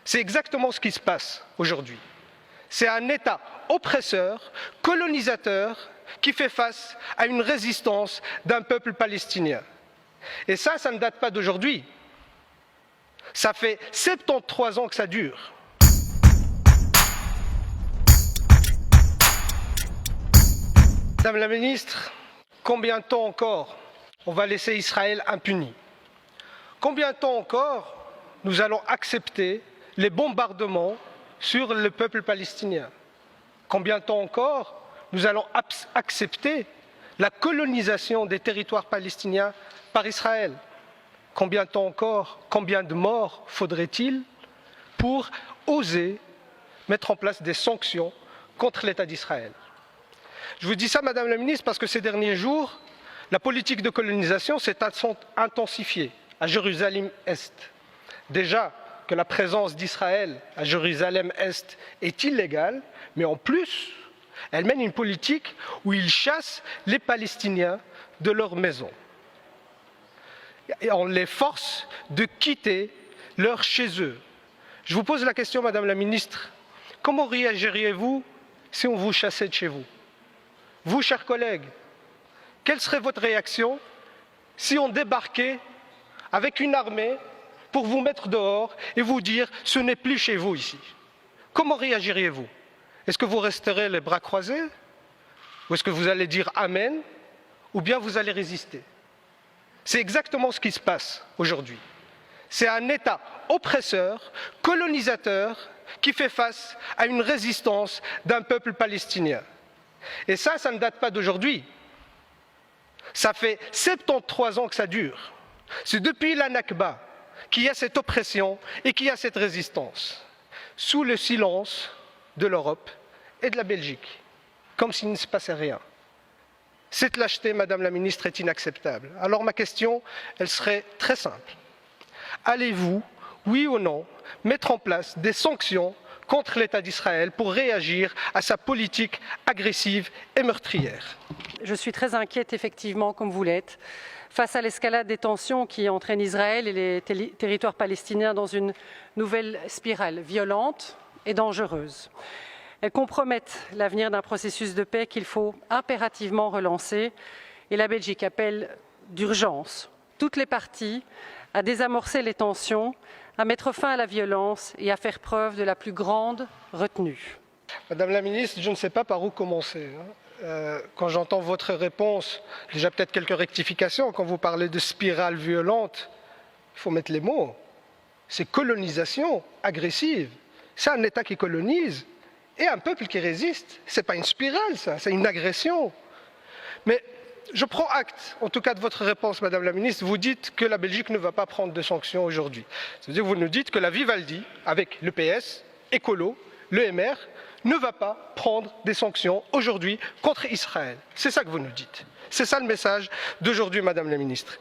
C'est exactement ce qui se passe aujourd'hui. C'est un État oppresseur, colonisateur, qui fait face à une résistance d'un peuple palestinien. Et ça ne date pas d'aujourd'hui. Ça fait 73 ans que ça dure. Madame la ministre, combien de temps encore on va laisser Israël impuni? Combien de temps encore nous allons accepter les bombardements sur le peuple palestinien? Combien de temps encore nous allons accepter la colonisation des territoires palestiniens par Israël? Combien de temps encore, combien de morts faudrait-il pour oser mettre en place des sanctions contre l'État d'Israël? Je vous dis ça, Madame la Ministre, parce que ces derniers jours, la politique de colonisation s'est intensifiée à Jérusalem-Est. Déjà que la présence d'Israël à Jérusalem-Est est illégale, mais en plus, elle mène une politique où il chasse les Palestiniens de leur maison. Et on les force de quitter leur chez eux. Je vous pose la question, Madame la Ministre, comment réagiriez-vous si on vous chassait de chez vous? Vous, chers collègues, quelle serait votre réaction si on débarquait avec une armée pour vous mettre dehors et vous dire « ce n'est plus chez vous ici ». Comment réagiriez-vous? Est-ce que vous resterez les bras croisés? Ou est-ce que vous allez dire « Amen » ou bien vous allez résister? C'est exactement ce qui se passe aujourd'hui. C'est un État oppresseur, colonisateur, qui fait face à une résistance d'un peuple palestinien. Et ça ne date pas d'aujourd'hui. Ça fait 73 ans que ça dure. C'est depuis la Nakba qu'il y a cette oppression et qu'il y a cette résistance, sous le silence de l'Europe et de la Belgique, comme s'il ne se passait rien. Cette lâcheté, Madame la Ministre, est inacceptable. Alors ma question, elle serait très simple. Allez-vous, oui ou non, mettre en place des sanctions contre l'État d'Israël pour réagir à sa politique agressive et meurtrière? Je suis très inquiète, effectivement, comme vous l'êtes, face à l'escalade des tensions qui entraîne Israël et les territoires palestiniens dans une nouvelle spirale violente et dangereuse. Elles compromettent l'avenir d'un processus de paix qu'il faut impérativement relancer, et la Belgique appelle d'urgence toutes les parties à désamorcer les tensions, à mettre fin à la violence et à faire preuve de la plus grande retenue. Madame la Ministre, je ne sais pas par où commencer. Quand j'entends votre réponse, déjà peut-être quelques rectifications. Quand vous parlez de spirale violente, il faut mettre les mots. C'est colonisation agressive. C'est un État qui colonise et un peuple qui résiste. Ce n'est pas une spirale, ça, c'est une agression. Mais je prends acte, en tout cas, de votre réponse, Madame la Ministre. Vous dites que la Belgique ne va pas prendre de sanctions aujourd'hui. C'est-à-dire que vous nous dites que la Vivaldi, avec le PS, Écolo, le MR, ne va pas prendre des sanctions aujourd'hui contre Israël. C'est ça que vous nous dites. C'est ça le message d'aujourd'hui, Madame la Ministre.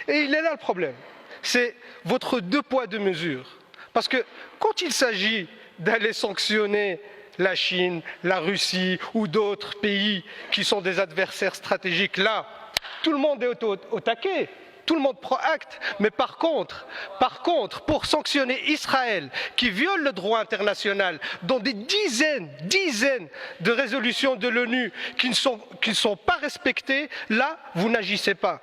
Et il est là le problème. C'est votre deux poids, deux mesures. Parce que quand il s'agit d'aller sanctionner la Chine, la Russie ou d'autres pays qui sont des adversaires stratégiques, là, tout le monde est au taquet. Tout le monde prend acte, mais par contre, pour sanctionner Israël, qui viole le droit international, dans des dizaines de résolutions de l'ONU qui ne sont pas respectées, là, vous n'agissez pas.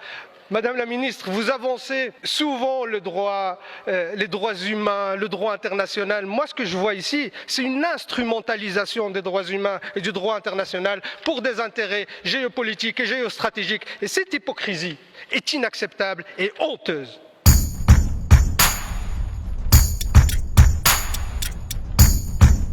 Madame la Ministre, vous avancez souvent les droits humains, le droit international. Moi, ce que je vois ici, c'est une instrumentalisation des droits humains et du droit international pour des intérêts géopolitiques et géostratégiques. Et cette hypocrisie est inacceptable et honteuse.